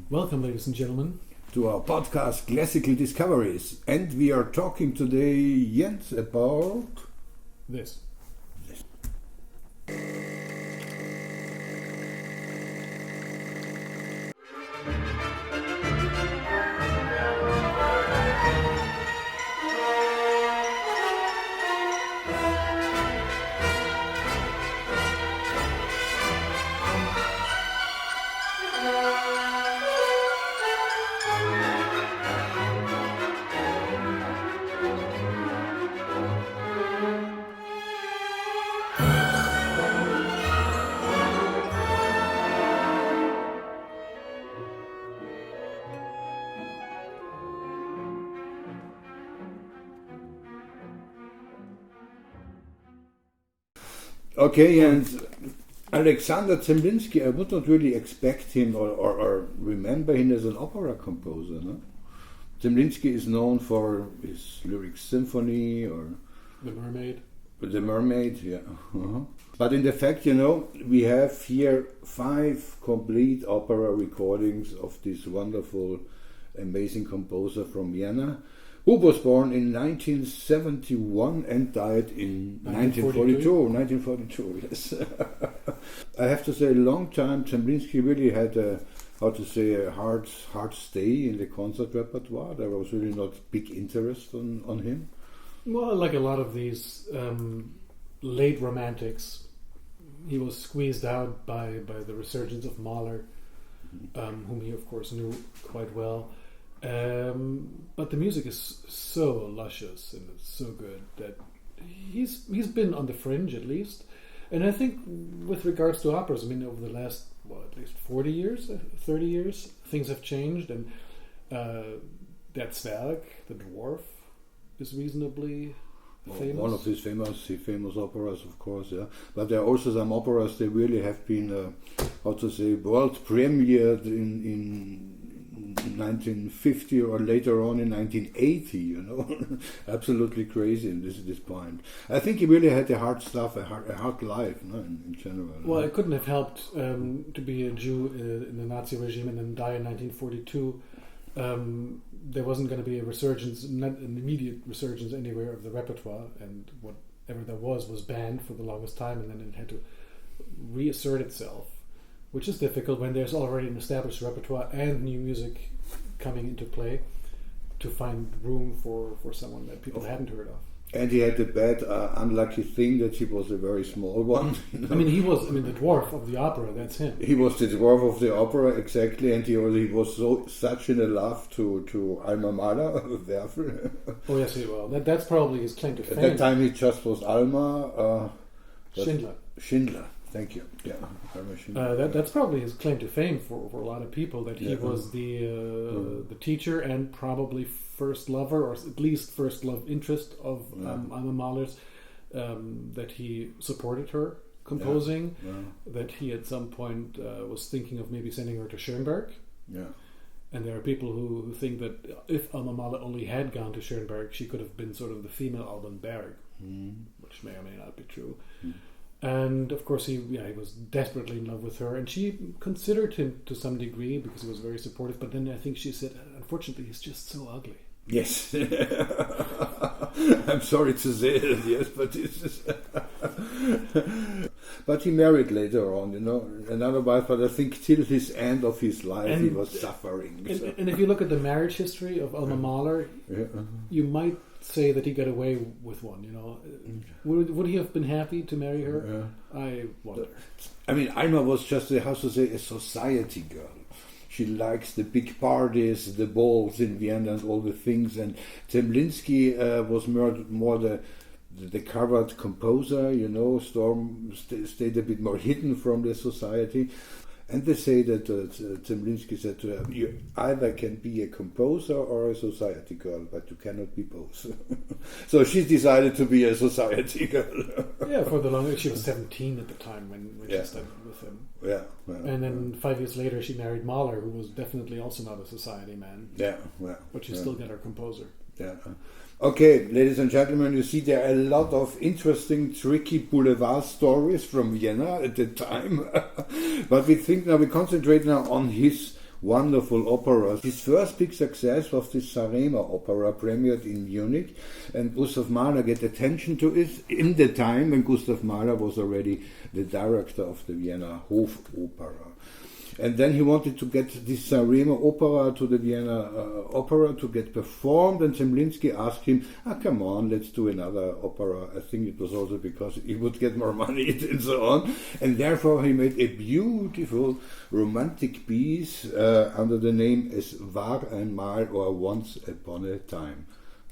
Welcome, ladies and gentlemen, to our podcast Classical Discoveries. And we are talking today, Jens, about this. Okay, and Alexander Zemlinsky, I would not really expect him or remember him as an opera composer. No? Zemlinsky is known for his lyric symphony or The Mermaid. The Mermaid, yeah. Uh-huh. But in the fact, we have here 5 complete opera recordings of this wonderful, amazing composer from Vienna, who was born in 1971 and died in 1942, yes. I have to say, a long time, Zemlinsky really had a hard stay in the concert repertoire. There was really not big interest on him. Well, like a lot of these late romantics, he was squeezed out by the resurgence of Mahler, whom he, of course, knew quite well. But the music is so luscious and it's so good that he's been on the fringe at least. And I think with regards to operas, I mean, over the last, at least 40 years, 30 years, things have changed. And Der Traumgörge, the Dwarf, is reasonably famous. One of his famous operas, of course, yeah. But there are also some operas that really have been, world premiered in 1950 or later on in 1980, absolutely crazy in this point. I think he really had a hard life, in general. Well, it couldn't have helped to be a Jew in the Nazi regime and then die in 1942. There wasn't going to be a resurgence, not an immediate resurgence anywhere of the repertoire, and whatever there was banned for the longest time, and then it had to reassert itself, which is difficult when there's already an established repertoire and new music coming into play to find room for someone that people hadn't heard of. And he had the bad, unlucky thing that he was a very small one. I mean, the dwarf of the opera, that's him. He was the dwarf of the opera, exactly, and he was such in a love to Alma Mahler, Werfel. Oh, yes, well, that's probably his claim to fame. At that time he just was Alma. Schindler. Thank you. Yeah, that's probably his claim to fame for a lot of people, that he was the teacher and probably first lover, or at least first love interest of Alma Mahler's, that he supported her composing, that he at some point was thinking of maybe sending her to Schoenberg. Yeah. And there are people who think that if Alma Mahler only had gone to Schoenberg, she could have been sort of the female Alban Berg, which may or may not be true. And of course he was desperately in love with her, and she considered him to some degree because he was very supportive, but then I think she said, unfortunately, he's just so ugly. Yes. I'm sorry to say it, yes, but it's just but he married later on, another wife, but I think till his end of his life he was suffering. And if you look at the marriage history of Alma Mahler, you might say that he got away with one, Would he have been happy to marry her? I wonder. I mean, Alma was just a society girl. She likes the big parties, the balls in Vienna and all the things, and Zemlinsky was more the covered composer, stayed a bit more hidden from the society. And they say that Zemlinsky said to her, you either can be a composer or a society girl, but you cannot be both. So she decided to be a society girl. Yeah, for the longest. She was 17 at the time when she started with him. Yeah. And then 5 years later she married Mahler, who was definitely also not a society man. Yeah. But she still got her composer. Yeah. Okay, ladies and gentlemen, you see there are a lot of interesting, tricky boulevard stories from Vienna at the time. But we concentrate now on his wonderful operas. His first big success was this Zarema opera, premiered in Munich, and Gustav Mahler get attention to it in the time when Gustav Mahler was already the director of the Vienna Hofopera. And then he wanted to get this Zarema opera to the Vienna opera to get performed, and Zemlinsky asked him, come on, let's do another opera. I think it was also because he would get more money and so on. And therefore he made a beautiful romantic piece under the name Es war einmal, or Once Upon a Time.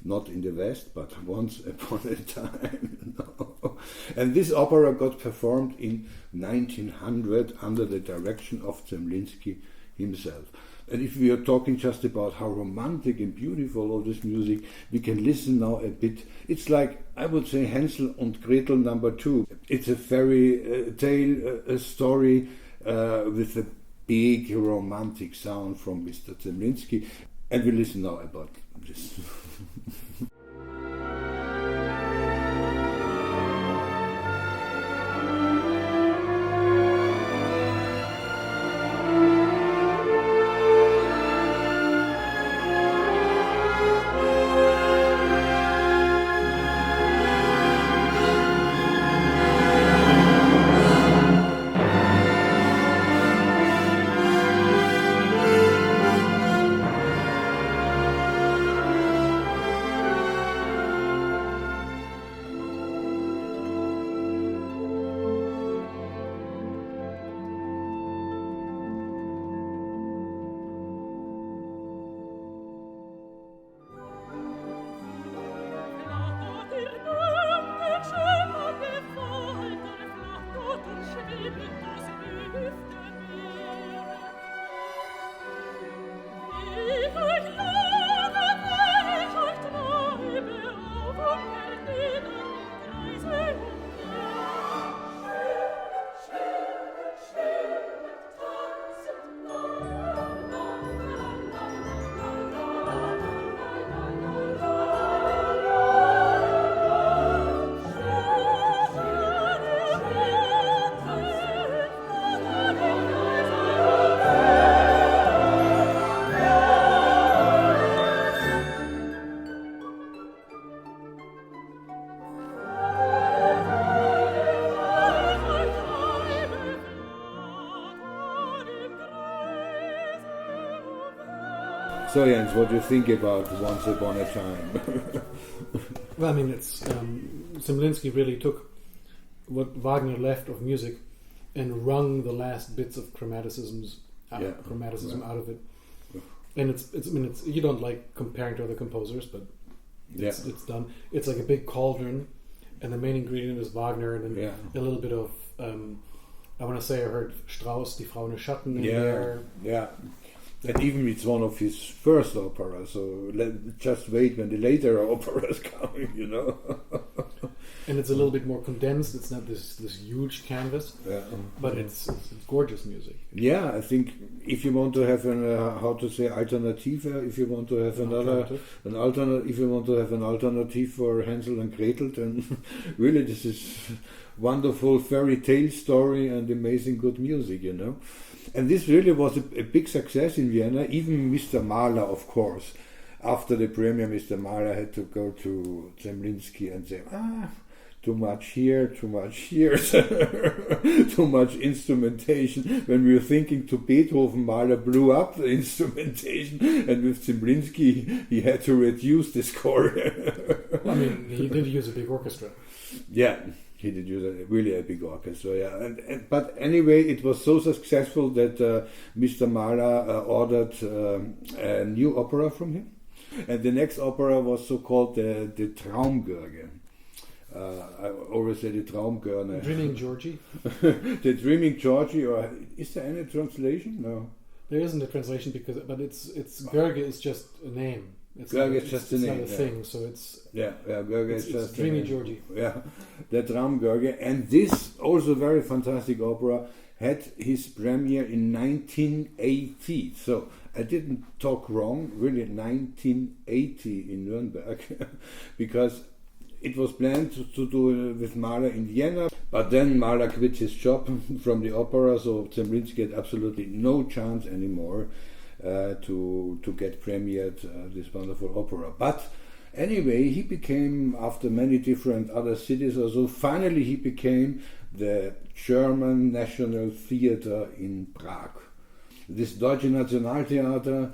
Not in the West, but once upon a time. No. And this opera got performed in 1900 under the direction of Zemlinsky himself. And if we are talking just about how romantic and beautiful all this music, we can listen now a bit. It's like, I would say, Hansel und Gretel #2. It's a fairy tale, a story with a big romantic sound from Mr. Zemlinsky. And we listen now about this. So Jens, what do you think about Once Upon a Time? Well, I mean, it's Zemlinsky really took what Wagner left of music and wrung the last bits of chromaticism out of it. And it's you don't like comparing to other composers, but it's done. It's like a big cauldron, and the main ingredient is Wagner, and then a little bit of I want to say I heard Strauss, Die Frau in Schatten in there. Yeah. And even it's one of his first operas, so just wait when the later operas come, you know. And it's a little bit more condensed. It's not this huge canvas, but it's gorgeous music. Yeah, I think if you want to have an alternative, if you want to have if you want to have an alternative for Hansel and Gretel, then really this is wonderful fairy tale story and amazing good music, you know. And this really was a big success in Vienna. Even Mr. Mahler, of course, after the premiere, Mr. Mahler had to go to Zemlinsky and say, too much here, too much instrumentation. When we were thinking to Beethoven, Mahler blew up the instrumentation, and with Zemlinsky, he had to reduce the score. I mean, he did use a big orchestra. Yeah. He did use a big orchestra, but anyway, it was so successful that Mr. Mahler ordered a new opera from him, and the next opera was so-called the Traumgörge. I always say the Traumgörge. Dreaming Georgie. The Dreaming Georgie, or is there any translation? No. There isn't a translation but it's Görge is just a name. Görge is just a name. It's not a thing, so it's... Görge is just a Dreamy name. Georgie. Yeah, the Traumgörge. And this also very fantastic opera had his premiere in 1980. So I didn't talk wrong, really 1980 in Nuremberg, because it was planned to do with Mahler in Vienna, but then Mahler quit his job from the opera, so Zemlinsky had absolutely no chance anymore. to get premiered this wonderful opera. But anyway, he became, after many different other cities or so, finally he became the German National Theatre in Prague. This Deutsche Nationaltheater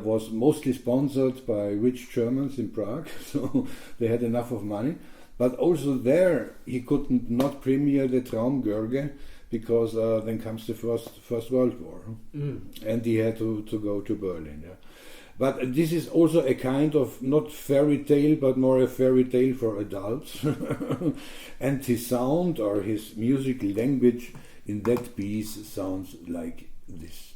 was mostly sponsored by rich Germans in Prague, so they had enough of money. But also there he couldn't not premiere the Traumgörge, because then comes the First World War, and he had to go to Berlin. Yeah. But this is also a kind of not fairy tale, but more a fairy tale for adults. And his sound or his music language in that piece sounds like this.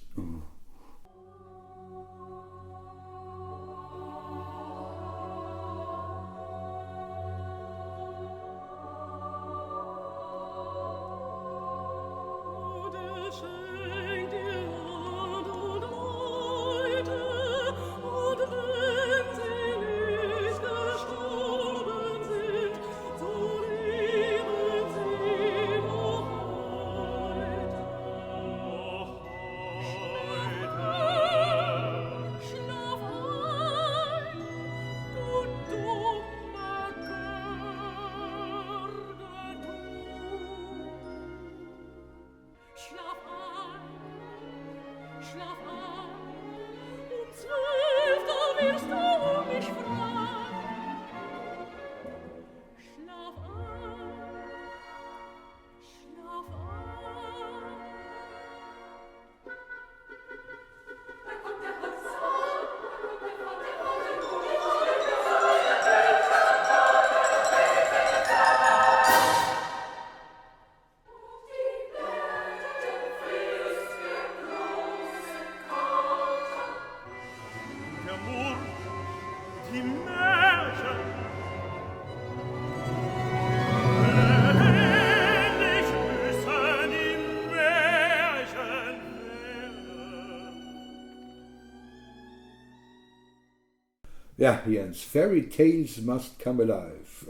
Yeah, Jens, fairy tales must come alive.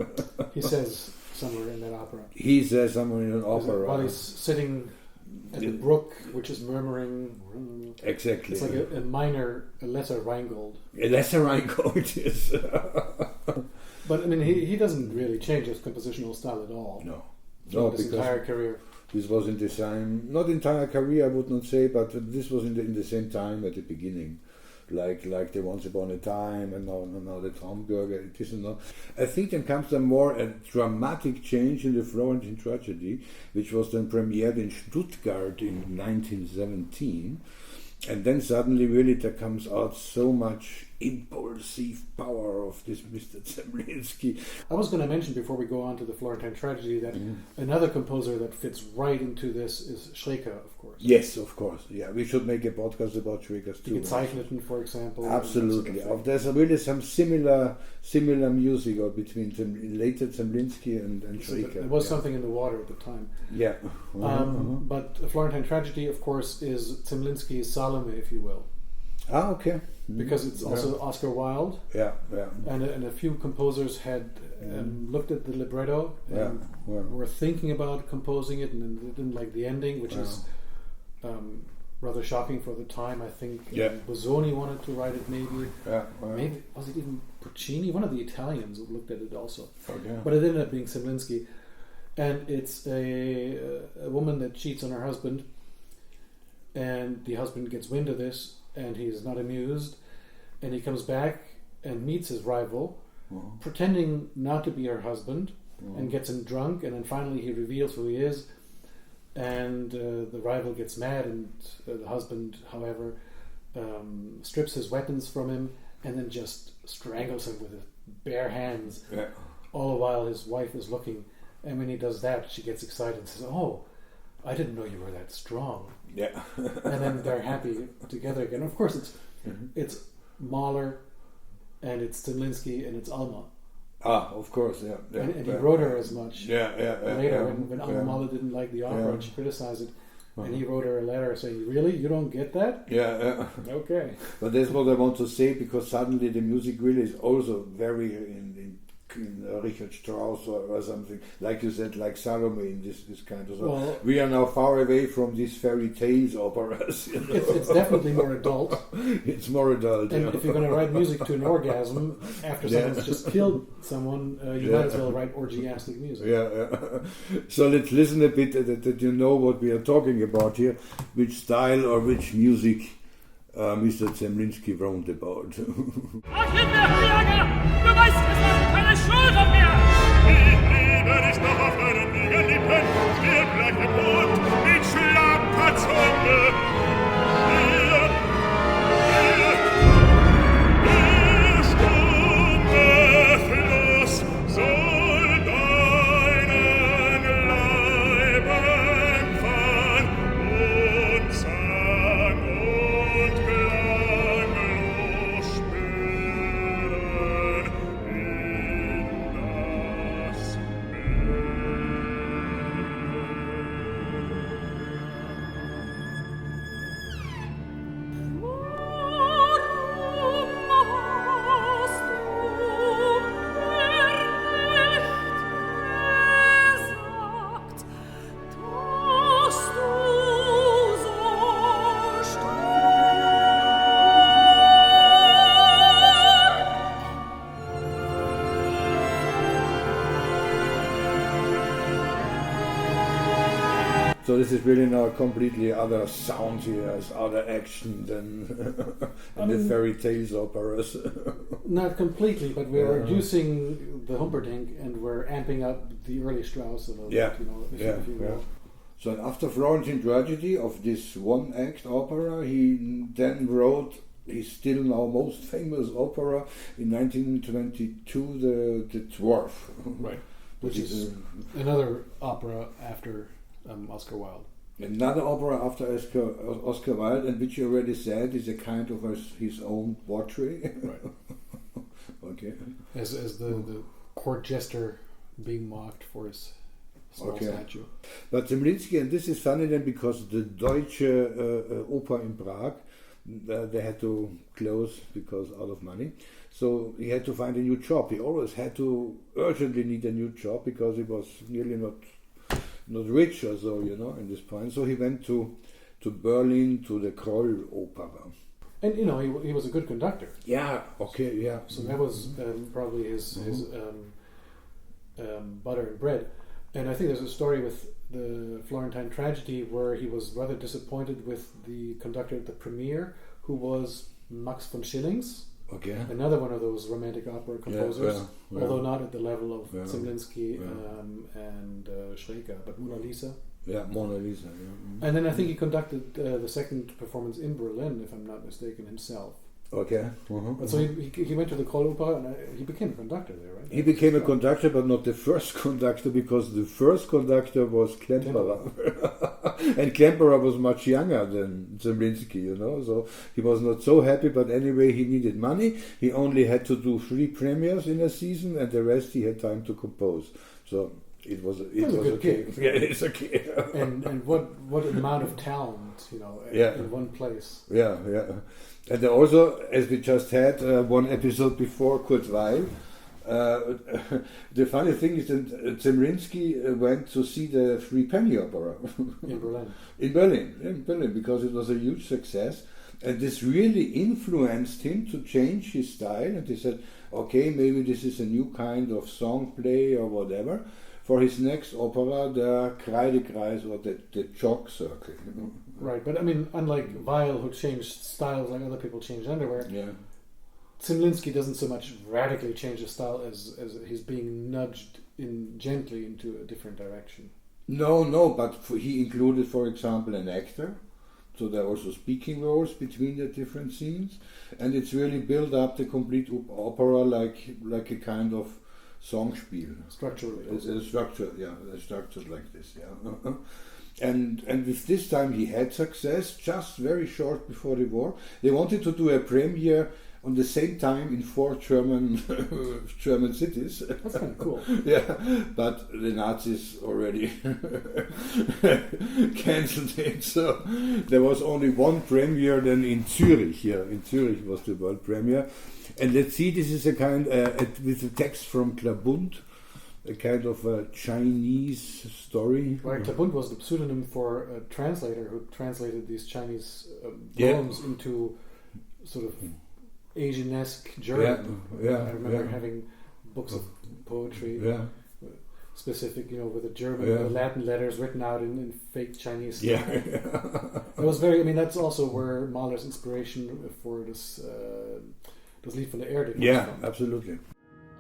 He says somewhere in that opera. He says somewhere in an opera. While he's sitting at the brook, which is murmuring. Exactly. It's like a lesser Rheingold. A lesser Rheingold, yes. But I mean, he doesn't really change his compositional style at all. No, his entire career. This was in the same, not entire career, I would not say, but this was in the same time at the beginning. Like the Once Upon a Time, and now the Traumgörge. It is not. I think then comes a dramatic change in the Florentine Tragedy, which was then premiered in Stuttgart in 1917, and then suddenly really there comes out so much impulsive power of this Mr. Zemlinsky. I was going to mention before we go on to the Florentine Tragedy that another composer that fits right into this is Schreker, of course. Yes, of course. Yeah, we should make a podcast about Schreker's too. Zeichneten, for example. Absolutely. There's really some similar music between later Zemlinsky and Schreker. There was something in the water at the time. Yeah. But the Florentine Tragedy, of course, is Zemlinsky's Salome, if you will. Ah, okay. Because it's also Oscar Wilde. Yeah. And a few composers had looked at the libretto and were thinking about composing it, and then they didn't like the ending, which is rather shocking for the time. I think Bozzoni wanted to write it, maybe. Maybe was it even Puccini? One of the Italians who looked at it also. Okay. But it ended up being Zemlinsky, and it's a woman that cheats on her husband, and the husband gets wind of this, and he's not amused, and he comes back and meets his rival, pretending not to be her husband, and gets him drunk, and then finally he reveals who he is, and the rival gets mad, and the husband, however, strips his weapons from him, and then just strangles him with his bare hands, all the while his wife is looking, and when he does that, she gets excited and says, "Oh, I didn't know you were that strong." Yeah. And then they're happy together again. Of course, it's Mahler, and it's Zemlinsky, and it's Alma. Ah, of course, yeah. And he wrote her as much. Later, when Alma Mahler didn't like the opera and she criticized it, and he wrote her a letter saying, "Really, you don't get that?" Yeah. Okay. But that's what I want to say, because suddenly the music really is also very in Richard Strauss or something, like you said, like Salome in this kind of. Well, we are now far away from these fairy tales operas. You know? It's definitely more adult. It's more adult. And if you're going to write music to an orgasm after someone's just killed someone, you might as well write orgiastic music. So let's listen a bit that you know what we are talking about here, which style or which music Mr. Zemlinsky wrote about. Ach, Himbeerjäger, du weißt, es hast keine Schuld an mir! Ich liebe dich noch auf deinen Lippen, stirb gleich im Mund, mit Schlapperzunge! Der Stunde Fluss soll deinen Leib empfangen und Sang und klanglos spüren in das So this is really now completely other sound here, as other action than the fairy tales operas. Not completely, but we're reducing the Humperdinck and we're amping up the early Strauss a little bit, if you will. So after Florentine Tragedy of this one-act opera, he then wrote his still now most famous opera in 1922, the Dwarf. Right. Which is another opera after Oscar Wilde. Another opera after Oscar Wilde, and which you already said is a kind of his own portrait. Right. Okay. As the court jester being mocked for his small statue. But Zemlinsky, and this is funny then because the Deutsche Oper in Prague, they had to close because out of money. So he had to find a new job. He always had to urgently need a new job because he was nearly not rich or so, in this point. So he went to Berlin to the Kroll Opera. And he was a good conductor. Yeah. Okay. Yeah. So that was probably his butter and bread. And I think there's a story with the Florentine Tragedy where he was rather disappointed with the conductor at the premiere, who was Max von Schillings. Okay. Another one of those romantic opera composers, although not at the level of Zemlinsky and Schreker, but Mona Lisa. Yeah, Mona Lisa. Yeah. And then I think he conducted the second performance in Berlin, if I'm not mistaken, himself. Okay. But so he went to the Kroll Opera and he became a conductor there, right? He became a conductor, but not the first conductor, because the first conductor was Klemperer. And Klemperer was much younger than Zemlinsky, so he was not so happy, but anyway he needed money. He only had to do 3 premieres in a season, and the rest he had time to compose. So it was okay. Gig. Yeah, it's okay. and what amount of talent, in one place. Yeah. And also, as we just had one episode before, Kurt Weill, the funny thing is that Zemlinsky went to see the Three Penny Opera in Berlin. In Berlin, because it was a huge success, and this really influenced him to change his style. And he said, "Okay, maybe this is a new kind of song play or whatever." For his next opera, the Kreidekreis, or the chalk circle. Right, but I mean, unlike Weill, who changed styles like other people changed underwear, Zemlinsky doesn't so much radically change his style as he's being nudged gently into a different direction. No, but he included, for example, an actor. So there are also speaking roles between the different scenes, and it's really built up the complete opera like a kind of Songspiel. Structurally. It's structured like this, And with this time he had success, just very short before the war. They wanted to do a premiere on the same time in 4 German cities. That's kind of cool. Yeah, but the Nazis already cancelled it. So there was only one premiere then in Zurich. Here in Zurich was the world premiere. And let's see, this is a kind with a text from Klabund, a kind of a Chinese story. Right, Klabund was the pseudonym for a translator who translated these Chinese poems into sort of Asian-esque German. I remember having books of poetry, specific, with the German, Latin letters written out in fake Chinese style. It was very. I mean, that's also where Mahler's inspiration for this Lied von der Erde comes from. Absolutely.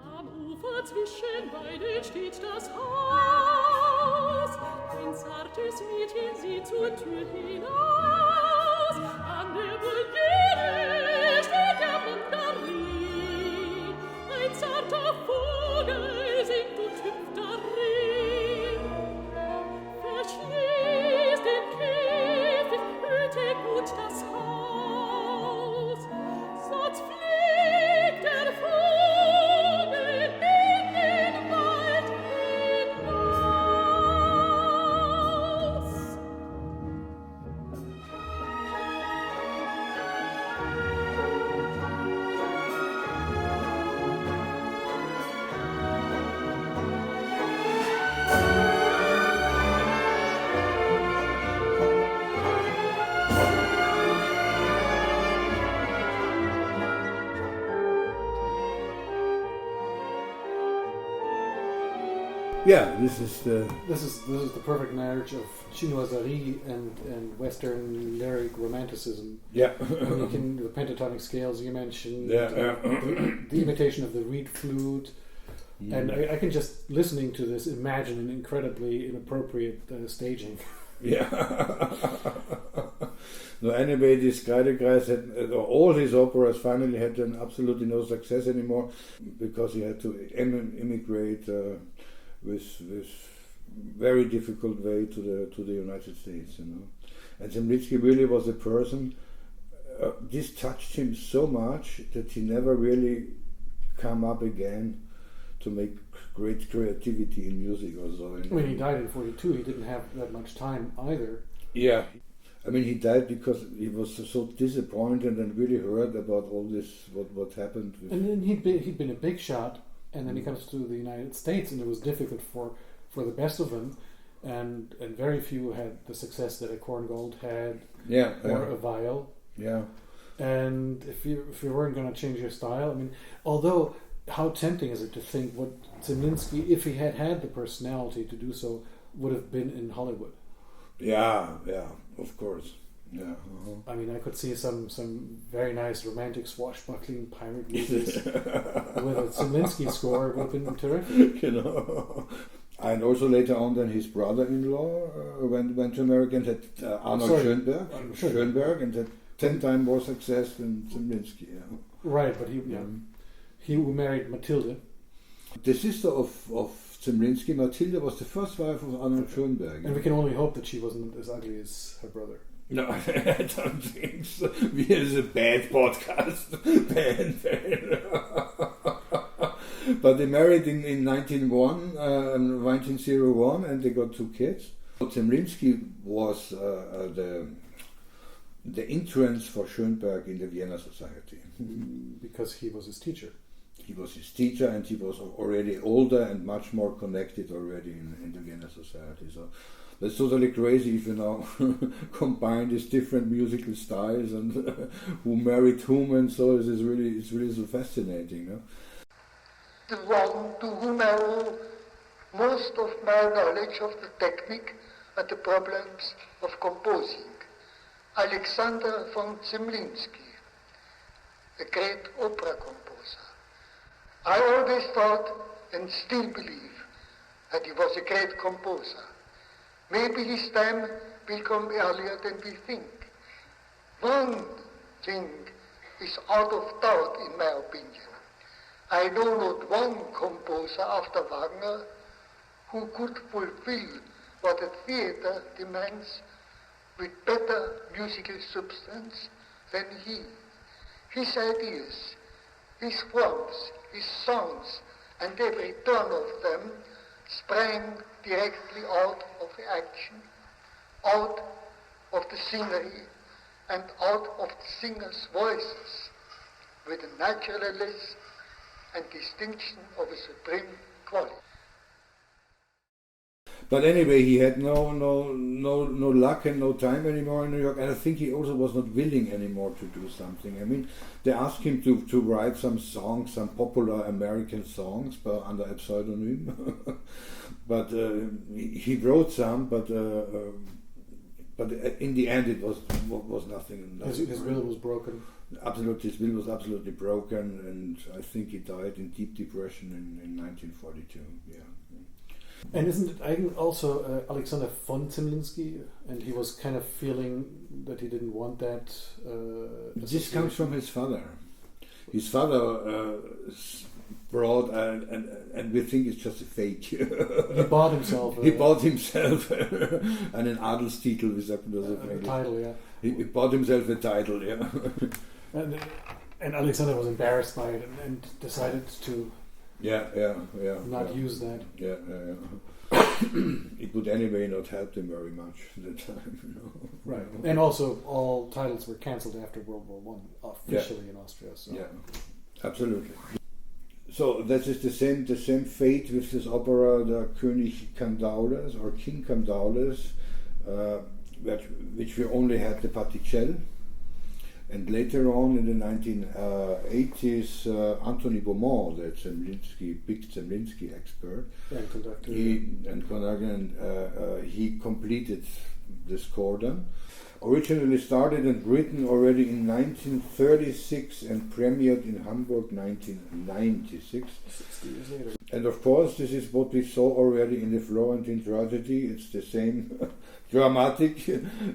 Am Ufer zwischen beiden steht das Haus. Ein zartes Mädchen sieht zur Tür hinaus. An der Barriere steht der Mandarin. Ein zarter Vogel singt und hüpft darin. Verschließ den Käfig, hüte gut das Haus. Sonst fliegt der Vogel in den Wald hinaus. Yeah, this is the perfect marriage of chinoiserie and Western lyric romanticism. Yeah. And the pentatonic scales you mentioned, the imitation of the reed flute, and I can just listening to this imagine an incredibly inappropriate staging. Yeah. No, anyway, this Kreidekreis had all his operas finally had absolutely no success anymore because he had to immigrate. With very difficult way to the United States, And Zemlinsky really was a person. This touched him so much that he never really come up again to make great creativity in music or so. When he died in 1942, he didn't have that much time either. Yeah, I mean he died because he was so disappointed and really hurt about all this what happened. And then he'd been a big shot. And then he comes to the United States, and it was difficult for the best of them, and very few had the success that a Korngold had, or a Weill. Yeah. And if you weren't going to change your style, I mean, although how tempting is it to think what Zemlinsky, if he had the personality to do so, would have been in Hollywood? Yeah, of course. Yeah. I mean, I could see some very nice romantic swashbuckling pirate movies with a Zemlinsky score. It would have been terrific. And also later on, then his brother-in-law went to America and had Arnold Schoenberg, and had 10 times more success than Zemlinsky. Yeah. Right, but he who married Mathilde. The sister of Zemlinsky, Mathilde, was the first wife of Arnold Schoenberg. And we can only hope that she wasn't as ugly as her brother. No, I don't think so. We is a bad podcast. Bad. But they married in 1901, and they got 2 kids. Zemlinsky was the entrance for Schoenberg in the Vienna Society. Because he was his teacher. He was his teacher, and he was already older and much more connected already in the Vienna Society. So that's totally crazy if you now combine these different musical styles and who married whom, and so it's really so fascinating. The one to whom I owe most of my knowledge of the technique and the problems of composing, Alexander von Zemlinsky, a great opera composer. I always thought and still believe that he was a great composer. Maybe his time will come earlier than we think. One thing is out of doubt in my opinion. I know not one composer after Wagner who could fulfill what a theater demands with better musical substance than he. His ideas, his forms, his songs, and every tone of them sprang directly out of the action, out of the scenery, and out of the singers' voices, with the naturalness and distinction of a supreme quality. But anyway, he had no luck and no time anymore in New York, and I think he also was not willing anymore to do something. I mean, they asked him to write some songs, some popular American songs, but under a pseudonym. But he wrote some, but in the end it was nothing. His will was broken. Absolutely, his will was absolutely broken, and I think he died in deep depression in 1942. Yeah. And isn't it also Alexander von Zemlinsky? And he was kind of feeling that he didn't want that. This comes from his father. His father brought, and we think it's just a fake. He bought himself. He bought himself an Adelstitel, wie sagt man das auf a Englisch? title, yeah. He bought himself a title, yeah. And Alexander was embarrassed by it and decided to not use that. Yeah. It would anyway not help him very much at the time, you know. Right. And also, all titles were cancelled after World War One officially in Austria. So. Yeah, absolutely. So that is the same fate with this opera, the König Candaules or King Candaules, which we only had the particelle. And later on in the 1980s, Anthony Beaumont, the big Zemlinsky expert, he completed the score then. Originally started and written already in 1936 and premiered in Hamburg 1996. 60 years later. And of course, this is what we saw already in the Florentine Tragedy. It's the same dramatic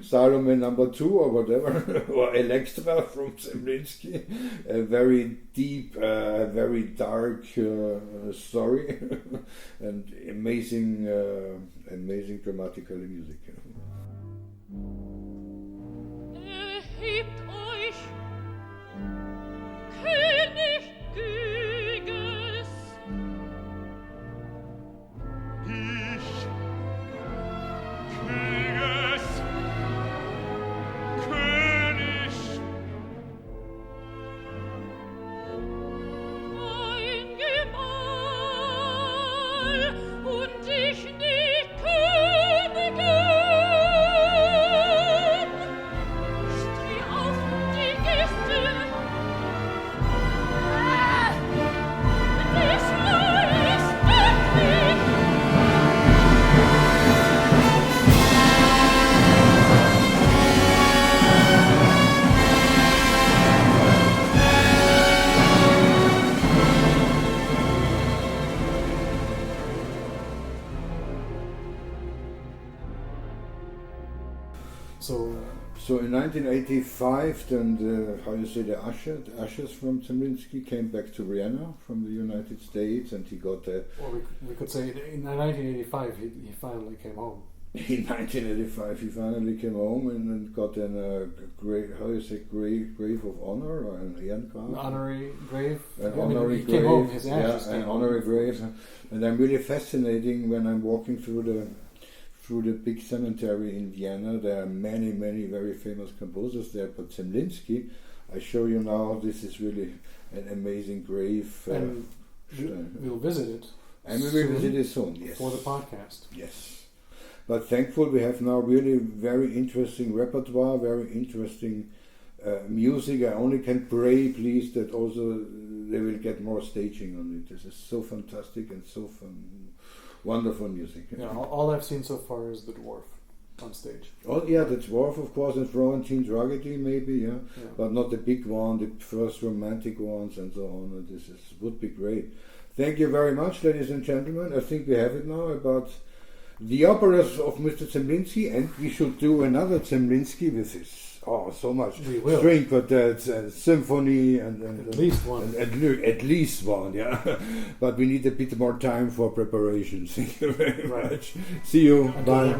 Salome number 2 or whatever, or Electra from Zemlinsky. A very deep, very dark story, and amazing dramatically music. Erhebt euch, König Güges. Ich, Güges, König. Mein Gemahl und ich nicht Königin. So in 1985, then the ushers from Zemlinsky came back to Vienna from the United States, and he got a. Or we could say in 1985 he finally came home. In 1985 he finally came home and got a grave of honor or an Ehrengrab. An honorary grave. He came home. His ashes. An honorary grave, and I'm really fascinating when I'm walking through the big cemetery in Vienna. There are many very famous composers there, but Zemlinsky, I show you now, this is really an amazing grave. And we'll visit it. And we will visit it soon, yes. For the podcast. Yes. But thankful we have now really very interesting repertoire, very interesting music. I only can pray, please, that also they will get more staging on it. This is so fantastic and so fun. Wonderful music. Yeah, all I've seen so far is the Dwarf on stage. Oh yeah, the Dwarf, of course, and Florentine Tragedy, maybe, yeah, but not the big one, the first romantic ones and so on. And this would be great. Thank you very much, ladies and gentlemen. I think we have it now about the operas of Mr. Zemlinsky, and we should do another Zemlinsky with this. Oh, so much string quartets and symphony and at least one. At least one, yeah. But we need a bit more time for preparations. Thank you very much. See you. Bye.